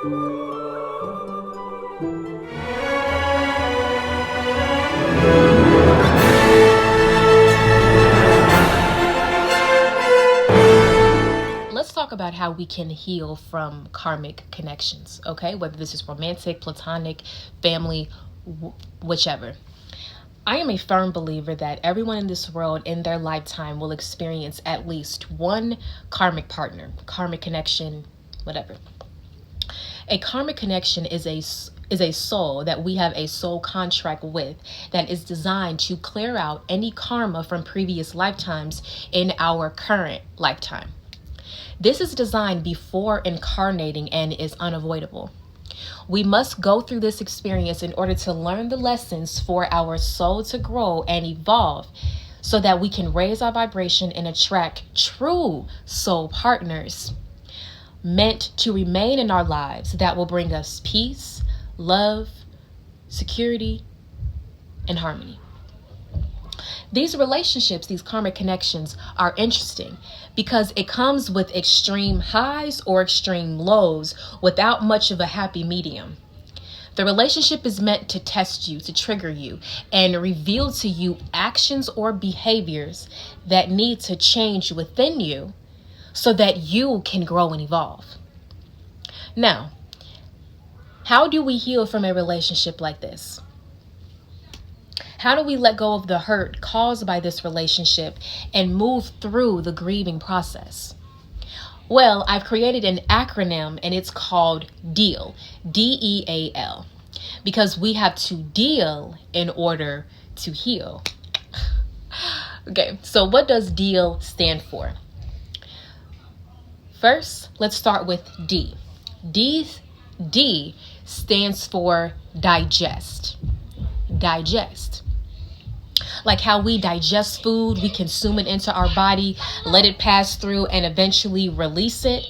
Let's talk about how we can heal from karmic connections, okay? Whether this is romantic, platonic, family, whichever. I am a firm believer that everyone in this world in their lifetime will experience at least one karmic partner, karmic connection, whatever. A karmic connection is a soul that we have a soul contract with that is designed to clear out any karma from previous lifetimes in our current lifetime. This is designed before incarnating and is unavoidable. We must go through this experience in order to learn the lessons for our soul to grow and evolve so that we can raise our vibration and attract true soul partners meant to remain in our lives that will bring us peace, love, security, and harmony. These relationships, these karmic connections, are interesting because it comes with extreme highs or extreme lows without much of a happy medium. The relationship is meant to test you, to trigger you, and reveal to you actions or behaviors that need to change within you so that you can grow and evolve. Now, how do we heal from a relationship like this? How do we let go of the hurt caused by this relationship and move through the grieving process? Well, I've created an acronym and it's called D.E.A.L, D-E.A.L, because we have to deal in order to heal. Okay, so what does D.E.A.L stand for? First, let's start with D. D stands for digest. Digest. Like how we digest food, we consume it into our body, let it pass through, and eventually release it.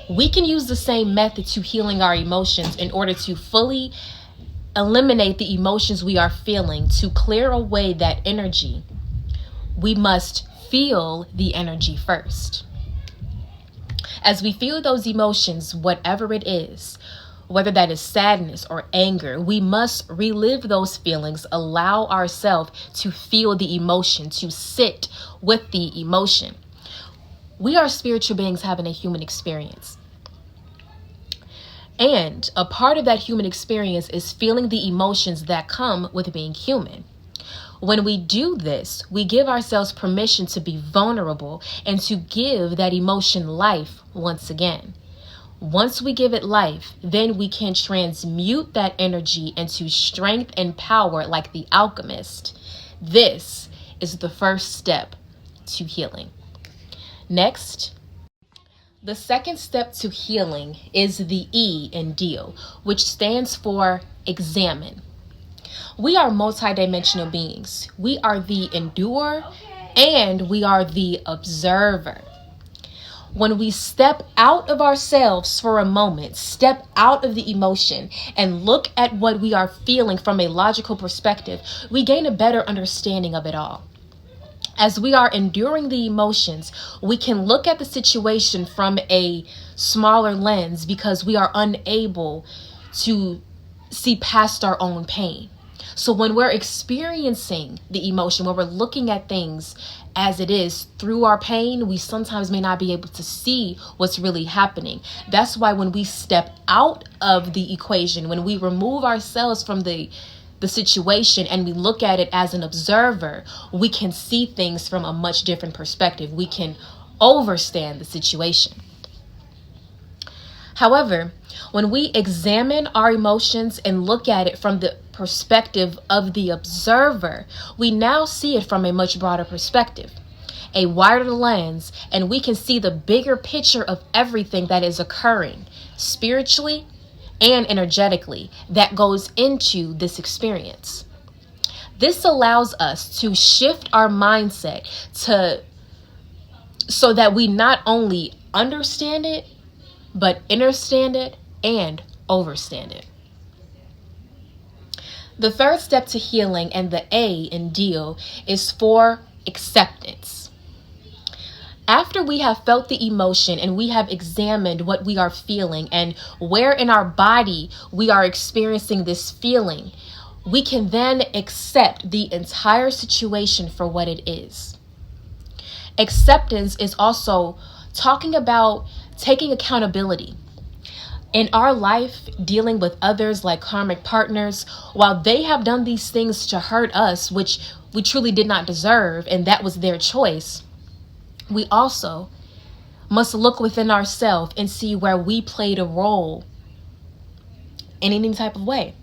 We can use the same method to healing our emotions in order to fully eliminate the emotions we are feeling. To clear away that energy, we must feel the energy first. As we feel those emotions, whatever it is, whether that is sadness or anger, we must relive those feelings, allow ourselves to feel the emotion, to sit with the emotion. We are spiritual beings having a human experience. And a part of that human experience is feeling the emotions that come with being human. When we do this, we give ourselves permission to be vulnerable and to give that emotion life once again. Once we give it life, then we can transmute that energy into strength and power like the alchemist. This is the first step to healing. Next, the second step to healing is the E in D.E.A.L, which stands for examine. We are multidimensional beings. We are the endurer and we are the observer. When we step out of ourselves for a moment, step out of the emotion and look at what we are feeling from a logical perspective, we gain a better understanding of it all. As we are enduring the emotions, we can look at the situation from a smaller lens because we are unable to see past our own pain. So when we're experiencing the emotion, when we're looking at things as it is through our pain, we sometimes may not be able to see what's really happening. That's why when we step out of the equation, when we remove ourselves from the situation and we look at it as an observer, we can see things from a much different perspective. We can overstand the situation. However, when we examine our emotions and look at it from the perspective of the observer, we now see it from a much broader perspective, a wider lens, and we can see the bigger picture of everything that is occurring spiritually and energetically that goes into this experience. This allows us to shift our mindset so that we not only understand it, but understand it and overstand it. The third step to healing and the A in D.E.A.L is for acceptance. After we have felt the emotion and we have examined what we are feeling and where in our body we are experiencing this feeling, we can then accept the entire situation for what it is. Acceptance is also talking about taking accountability. In our life, dealing with others like karmic partners, while they have done these things to hurt us, which we truly did not deserve, and that was their choice, we also must look within ourselves and see where we played a role in any type of way.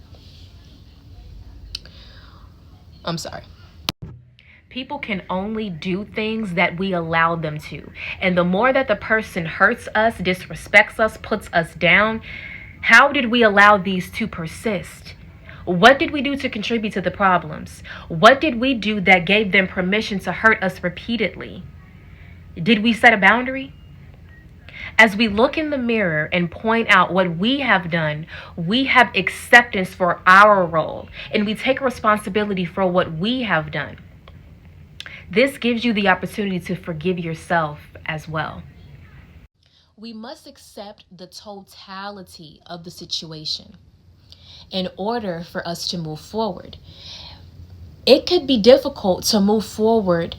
I'm sorry. People can only do things that we allow them to. And the more that the person hurts us, disrespects us, puts us down, how did we allow these to persist? What did we do to contribute to the problems? What did we do that gave them permission to hurt us repeatedly? Did we set a boundary? As we look in the mirror and point out what we have done, we have acceptance for our role, and we take responsibility for what we have done. This gives you the opportunity to forgive yourself as well. We must accept the totality of the situation in order for us to move forward. It could be difficult to move forward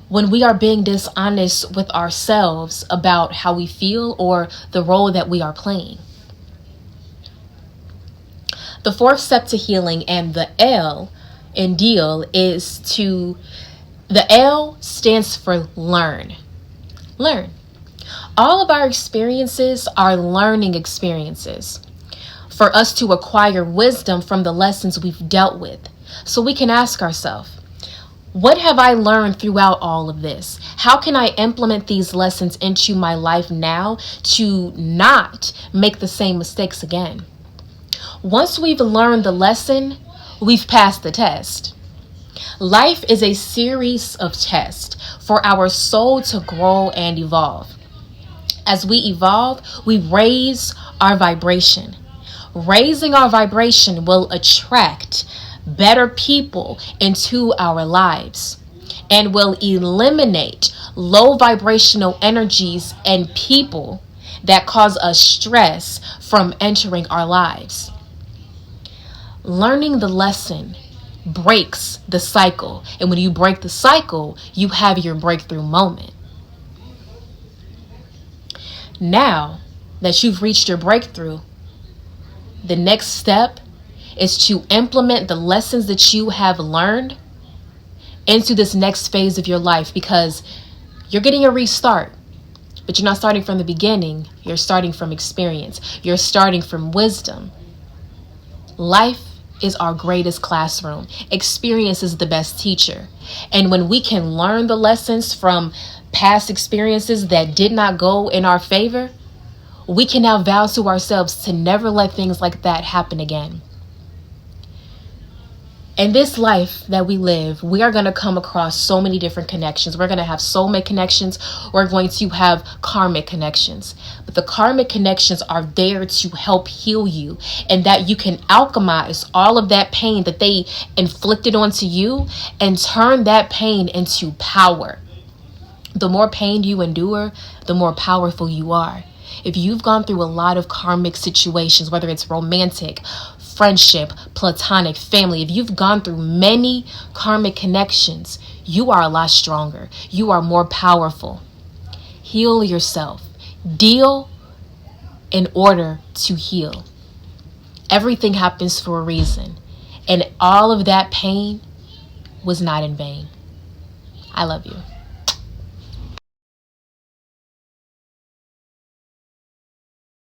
when we are being dishonest with ourselves about how we feel or the role that we are playing. The fourth step to healing and the L in D.E.A.L is to... The L stands for learn. Learn. All of our experiences are learning experiences for us to acquire wisdom from the lessons we've dealt with. So we can ask ourselves, what have I learned throughout all of this? How can I implement these lessons into my life now to not make the same mistakes again? Once we've learned the lesson, we've passed the test. Life is a series of tests for our soul to grow and evolve. As we evolve, we raise our vibration. Raising our vibration will attract better people into our lives and will eliminate low vibrational energies and people that cause us stress from entering our lives. Learning the lesson breaks the cycle. And when you break the cycle, you have your breakthrough moment. Now that you've reached your breakthrough, the next step is to implement the lessons that you have learned into this next phase of your life, because you're getting a restart, but you're not starting from the beginning. You're starting from experience. You're starting from wisdom. Life is our greatest classroom. Experience is the best teacher. And when we can learn the lessons from past experiences that did not go in our favor, we can now vow to ourselves to never let things like that happen again. In this life that we live, we are going to come across so many different connections. We're going to have soulmate connections. We're going to have karmic connections. But the karmic connections are there to help heal you, and that you can alchemize all of that pain that they inflicted onto you and turn that pain into power. The more pain you endure, the more powerful you are. If you've gone through a lot of karmic situations, whether it's romantic, friendship, platonic, family, if you've gone through many karmic connections, you are a lot stronger. You are more powerful. Heal yourself. Deal in order to heal. Everything happens for a reason. And all of that pain was not in vain. I love you.